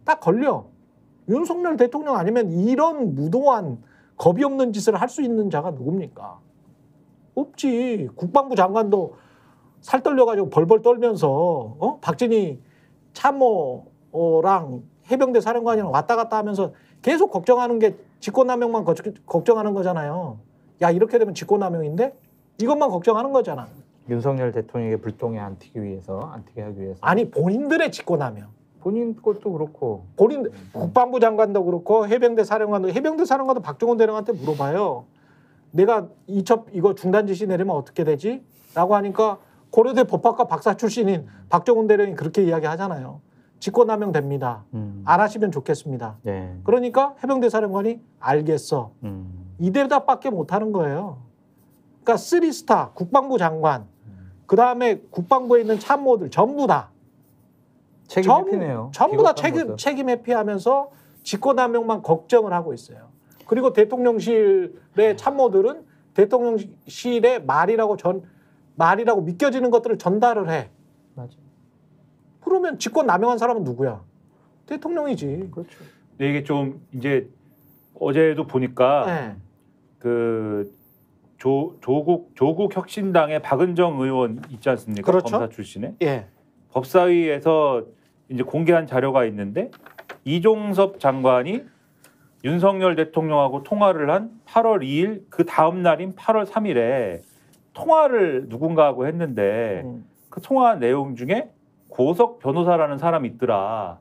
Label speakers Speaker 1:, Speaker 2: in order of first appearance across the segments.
Speaker 1: 딱 걸려. 윤석열 대통령 아니면 이런 무도한 겁이 없는 짓을 할 수 있는 자가 누굽니까? 없지. 국방부 장관도 살 떨려가지고 벌벌 떨면서 박진희 참모랑 해병대 사령관이랑 왔다 갔다 하면서 계속 걱정하는 게 직권남용만 걱정하는 거잖아요. 야 이렇게 되면 직권남용인데 이것만 걱정하는 거잖아.
Speaker 2: 윤석열 대통령에게 불똥에 안 튀기 위해서, 안 튀게 하기 위해서.
Speaker 1: 아니 본인들의 직권남용.
Speaker 2: 본인 것도 그렇고.
Speaker 1: 본인 국방부 장관도 그렇고 해병대 사령관도 박정훈 대령한테 물어봐요. 내가 이첩 이거 중단 지시 내리면 어떻게 되지? 라고 하니까 고려대 법학과 박사 출신인 박정훈 대령이 그렇게 이야기하잖아요. 직권남용 됩니다. 안 하시면 좋겠습니다.
Speaker 2: 네.
Speaker 1: 그러니까 해병대 사령관이 알겠어. 이 대답밖에 못하는 거예요. 그러니까 3스타 국방부 장관 그다음에 국방부에 있는 참모들 전부 다
Speaker 2: 책임 회피네요.
Speaker 1: 전부 다 책임 회피하면서 직권남용만 걱정을 하고 있어요. 그리고 대통령실의 참모들은 대통령실의 말이라고 믿겨지는 것들을 전달을 해.
Speaker 2: 맞아.
Speaker 1: 그러면 직권남용한 사람은 누구야? 대통령이지.
Speaker 2: 그렇죠.
Speaker 3: 근데 이게 좀 이제 어제도 보니까
Speaker 1: 네.
Speaker 3: 그 조국 혁신당의 박은정 의원 있지 않습니까?
Speaker 1: 그렇죠.
Speaker 3: 검사 출신의.
Speaker 1: 예.
Speaker 3: 법사위에서 이제 공개한 자료가 있는데 이종섭 장관이 윤석열 대통령하고 통화를 한 8월 2일 그 다음 날인 8월 3일에 통화를 누군가하고 했는데 그 통화 내용 중에 고석 변호사라는 사람이 있더라.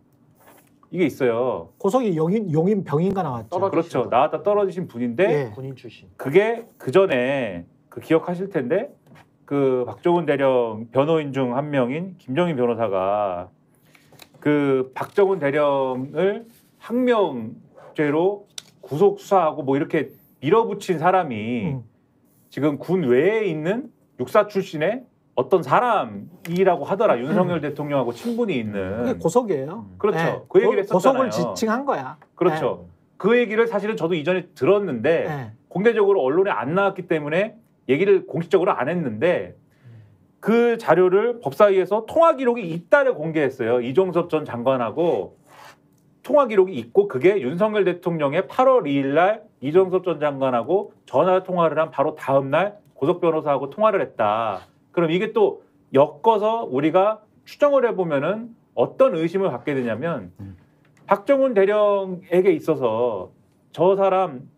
Speaker 3: 이게 있어요.
Speaker 1: 고석이 용인 병인가 나왔죠.
Speaker 3: 그렇죠. 나왔다 떨어지신 분인데
Speaker 1: 예.
Speaker 2: 군인 출신.
Speaker 3: 그게 그 전에 그 기억하실 텐데 그 박정훈 대령 변호인 중 한 명인 김정인 변호사가 그 박정훈 대령을 항명죄로 구속 수사하고 뭐 이렇게 밀어붙인 사람이 지금 군 외에 있는 육사 출신의 어떤 사람이라고 하더라. 윤석열 대통령하고 친분이 있는.
Speaker 1: 그게 고석이에요.
Speaker 3: 그렇죠.
Speaker 1: 네.
Speaker 3: 그 얘기를 했었잖아요.
Speaker 1: 고석을 지칭한 거야.
Speaker 3: 그렇죠. 그 얘기를 사실은 저도 이전에 들었는데
Speaker 1: 네.
Speaker 3: 공개적으로 언론에 안 나왔기 때문에 얘기를 공식적으로 안 했는데 그 자료를 법사위에서 통화 기록이 있다를 공개했어요. 이종섭 전 장관하고 통화 기록이 있고 그게 윤석열 대통령의 8월 2일 날 이종섭 전 장관하고 전화 통화를 한 바로 다음 날 고석 변호사하고 통화를 했다. 그럼 이게 또 엮어서 우리가 추정을 해보면은 어떤 의심을 갖게 되냐면 박정훈 대령에게 있어서 저 사람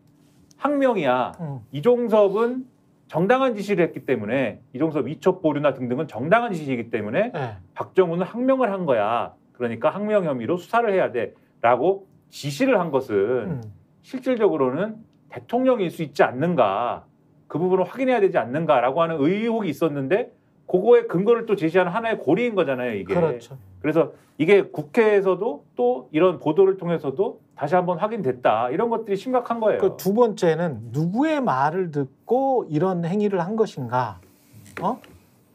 Speaker 3: 항명이야. 이종섭은 정당한 지시를 했기 때문에 이종섭 이첩 보류나 등등은 정당한 지시이기 때문에
Speaker 1: 네.
Speaker 3: 박정훈은 항명을 한 거야. 그러니까 항명 혐의로 수사를 해야 돼라고 지시를 한 것은 실질적으로는 대통령일 수 있지 않는가. 그 부분을 확인해야 되지 않는가라고 하는 의혹이 있었는데 그거의 근거를 또 제시하는 하나의 고리인 거잖아요. 이게.
Speaker 1: 그렇죠.
Speaker 3: 그래서 이게 국회에서도 또 이런 보도를 통해서도 다시 한번 확인됐다. 이런 것들이 심각한 거예요.
Speaker 1: 그 두 번째는 누구의 말을 듣고 이런 행위를 한 것인가?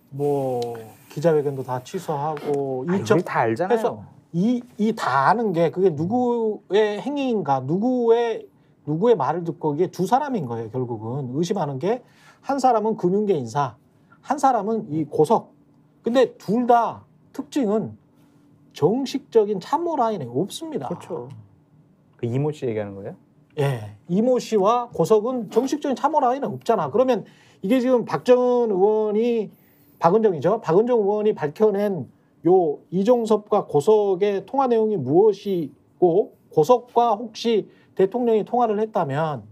Speaker 1: 뭐 기자회견도 다 취소하고
Speaker 2: 우리 다 알잖아요.
Speaker 1: 해서 이 다 아는 게 그게 누구의 행위인가? 누구의 말을 듣고 이게 두 사람인 거예요. 결국은 의심하는 게 한 사람은 금융계 인사, 한 사람은 이 고석. 근데 둘 다 특징은 정식적인 참모 라인에 없습니다.
Speaker 2: 그렇죠. 그 이모 씨 얘기하는 거예요?
Speaker 1: 예, 이모 씨와 고석은 정식적인 참모 라인에 없잖아. 그러면 이게 지금 박정훈 의원이 박은정이죠. 박은정 의원이 밝혀낸 요 이종섭과 고석의 통화 내용이 무엇이고 고석과 혹시 대통령이 통화를 했다면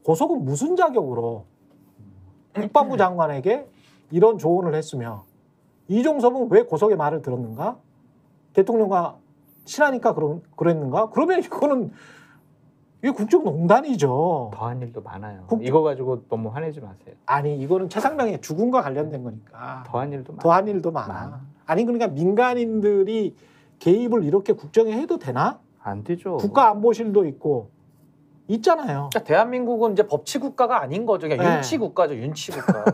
Speaker 1: 고석은 무슨 자격으로 국방부 장관에게 이런 조언을 했으며 이종섭은 왜 고석의 말을 들었는가? 대통령과 친하니까 그랬는가? 그러면 이거는 이게 국정농단이죠.
Speaker 2: 더한 일도 많아요. 이거 가지고 너무 화내지 마세요.
Speaker 1: 아니 이거는 최상병의 죽음과 관련된 거니까.
Speaker 2: 더한 일도
Speaker 1: 더한 일도 많아. 아니 그러니까 민간인들이 개입을 이렇게 국정에 해도 되나?
Speaker 2: 안 되죠.
Speaker 1: 국가안보실도 있고 있잖아요.
Speaker 4: 그러니까 대한민국은 이제 법치 국가가 아닌 거죠. 그냥
Speaker 1: 네.
Speaker 4: 윤치 국가죠. 윤치 국가.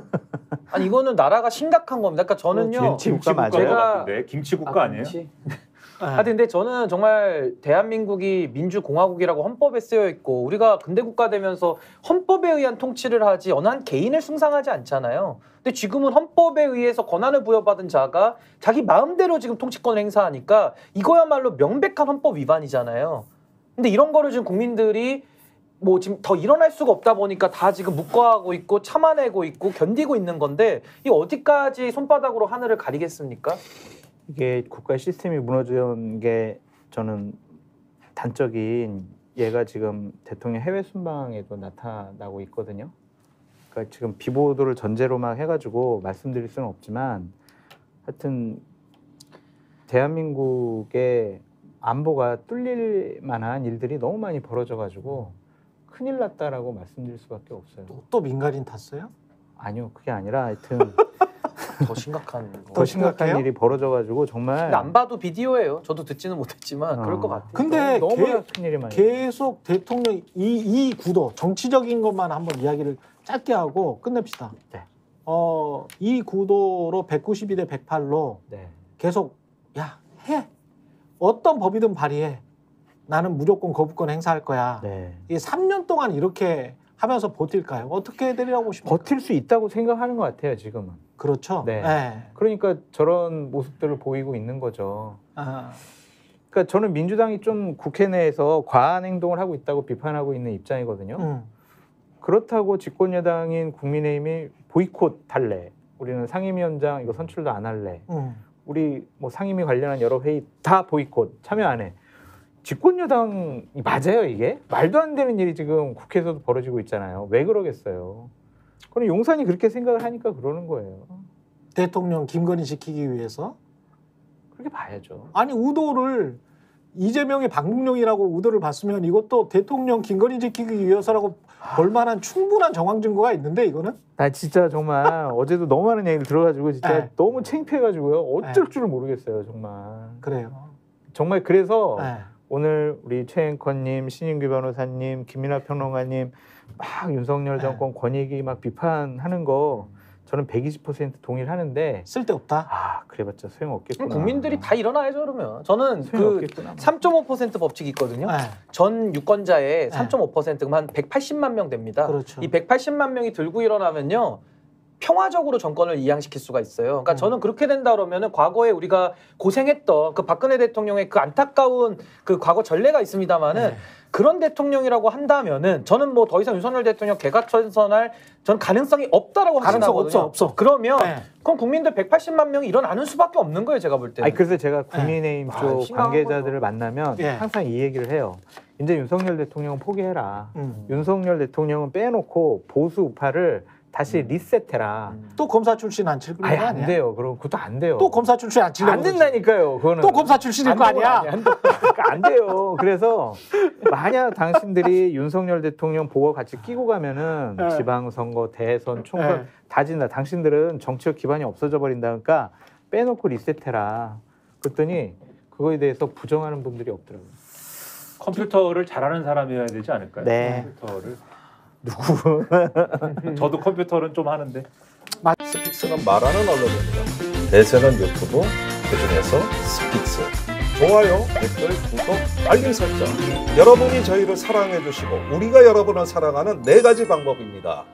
Speaker 4: 아니 이거는 나라가 심각한 겁니다. 그러니까 저는요.
Speaker 2: 윤치 국가 맞아요.
Speaker 4: 제가
Speaker 3: 같은데 김치 국가 아니에요?
Speaker 4: 김치? 하여튼 근데 저는 정말 대한민국이 민주공화국이라고 헌법에 쓰여 있고 우리가 근대국가 되면서 헌법에 의한 통치를 하지 어느 한 개인을 숭상하지 않잖아요. 근데 지금은 헌법에 의해서 권한을 부여받은 자가 자기 마음대로 지금 통치권을 행사하니까 이거야말로 명백한 헌법 위반이잖아요. 근데 이런 거를 지금 국민들이 뭐 지금 더 일어날 수가 없다 보니까 다 지금 묵과하고 있고 참아내고 있고 견디고 있는 건데 이 어디까지 손바닥으로 하늘을 가리겠습니까?
Speaker 2: 이게 국가 시스템이 무너진 게 저는 단적인 얘가 지금 대통령 해외 순방에도 나타나고 있거든요. 그러니까 지금 비보도를 전제로만 해가지고 말씀드릴 수는 없지만 하여튼 대한민국의 안보가 뚫릴 만한 일들이 너무 많이 벌어져가지고 큰일 났다라고 말씀드릴 수밖에 없어요.
Speaker 1: 또 민간인 탔어요?
Speaker 2: 아니요, 그게 아니라 하여튼
Speaker 4: 더 심각한 거.
Speaker 2: 더 심각한
Speaker 1: 심각해요?
Speaker 2: 일이 벌어져가지고 정말
Speaker 4: 근데 안 봐도 비디오예요. 저도 듣지는 못했지만 그럴 것 같아요.
Speaker 1: 근데
Speaker 2: 너무나 큰 일이 많이
Speaker 1: 계속 대통령 이 구도 정치적인 것만 한번 이야기를 짧게 하고 끝냅시다.
Speaker 2: 네.
Speaker 1: 이 구도로 192대 108로
Speaker 2: 네.
Speaker 1: 계속 야 해. 어떤 법이든 발의해. 나는 무조건 거부권 행사할 거야.
Speaker 2: 네.
Speaker 1: 이게 3년 동안 이렇게 하면서 버틸까요? 어떻게 해드리라고 보십니까?
Speaker 2: 버틸 수 있다고 생각하는 것 같아요, 지금은.
Speaker 1: 그렇죠.
Speaker 2: 네.
Speaker 1: 네.
Speaker 2: 그러니까 저런 모습들을 보이고 있는 거죠.
Speaker 1: 아,
Speaker 2: 그러니까 저는 민주당이 좀 국회 내에서 과한 행동을 하고 있다고 비판하고 있는 입장이거든요. 그렇다고 집권여당인 국민의힘이 보이콧 할래. 우리는 상임위원장 이거 선출도 안 할래. 우리 뭐 상임위 관련한 여러 회의 다 보이콧 참여 안 해. 집권여당이 맞아요 이게? 말도 안 되는 일이 지금 국회에서도 벌어지고 있잖아요. 왜 그러겠어요? 그럼 용산이 그렇게 생각을 하니까 그러는 거예요.
Speaker 1: 대통령 김건희 지키기 위해서
Speaker 2: 그렇게 봐야죠.
Speaker 1: 아니 우도를 이재명이 방북령이라고 우도를 봤으면 이것도 대통령 김건희 지키기 위해서라고 볼 만한 충분한 정황 증거가 있는데 이거는
Speaker 2: 나 진짜 정말 어제도 너무 많은 얘기를 들어가지고 진짜
Speaker 1: 네.
Speaker 2: 너무 창피해가지고요. 어쩔 줄을 모르겠어요 정말.
Speaker 1: 그래요.
Speaker 2: 정말 그래서
Speaker 1: 네.
Speaker 2: 오늘 우리 최 앵커님, 신인규 변호사님, 김민하 평론가님 막 윤석열 정권 권익위 막 비판하는 거 저는 120% 동의를 하는데
Speaker 1: 쓸데없다.
Speaker 2: 아 그래봤자 소용없겠구나.
Speaker 4: 국민들이 다 일어나야죠 그러면. 저는 그
Speaker 2: 소용없겠구나.
Speaker 4: 3.5% 법칙이 있거든요.
Speaker 1: 네.
Speaker 4: 전 유권자의
Speaker 1: 네.
Speaker 4: 3.5%면 한 180만 명 됩니다.
Speaker 1: 그렇죠.
Speaker 4: 이 180만 명이 들고 일어나면요. 평화적으로 정권을 이양시킬 수가 있어요. 그러니까 저는 그렇게 된다 그러면은 과거에 우리가 고생했던 그 박근혜 대통령의 그 안타까운 그 과거 전례가 있습니다만은
Speaker 1: 네.
Speaker 4: 그런 대통령이라고 한다면은 저는 뭐 더 이상 윤석열 대통령 개각천선할 전 가능성이 없다라고
Speaker 1: 가능성
Speaker 4: 확신하거든요.
Speaker 1: 없어.
Speaker 4: 그러면
Speaker 1: 네.
Speaker 4: 그럼 국민들 180만 명이 일어나는 수밖에 없는 거예요. 제가 볼 때는.
Speaker 2: 아니 그래서 제가 국민의힘
Speaker 4: 아,
Speaker 2: 쪽
Speaker 4: 심각한
Speaker 2: 관계자들을 만나면
Speaker 1: 예.
Speaker 2: 항상 이 얘기를 해요. 이제 윤석열 대통령은 포기해라.
Speaker 1: 음.
Speaker 2: 윤석열 대통령은 빼놓고 보수 우파를 다시 리셋해라.
Speaker 1: 또 검사 출신 안 칠 거
Speaker 2: 아예
Speaker 1: 아니야?
Speaker 2: 안 돼요. 그럼 그것도 안 돼요.
Speaker 1: 또 검사 출신 안 치려고
Speaker 2: 안 된다니까요. 그거는
Speaker 1: 또 검사 출신일 거 아니야?
Speaker 2: 그러니까 안 돼요. 그래서 만약 당신들이 윤석열 대통령 보고 같이 끼고 가면은
Speaker 1: 네.
Speaker 2: 지방선거, 대선, 총선
Speaker 1: 네.
Speaker 2: 다 진다. 당신들은 정치적 기반이 없어져 버린다. 그러니까 빼놓고 리셋해라. 그랬더니 그거에 대해서 부정하는 분들이 없더라고요.
Speaker 3: 컴퓨터를 잘하는 사람이어야 되지 않을까요?
Speaker 2: 네.
Speaker 3: 컴퓨터를.
Speaker 2: 누구?
Speaker 3: 저도 컴퓨터는 좀 하는데.
Speaker 5: 스픽스는 말하는 언론입니다. 대세는 유튜브, 그중에서 스픽스. 좋아요, 댓글, 구독, 알림 설정. 여러분이 저희를 사랑해 주시고 우리가 여러분을 사랑하는 4가지 방법입니다.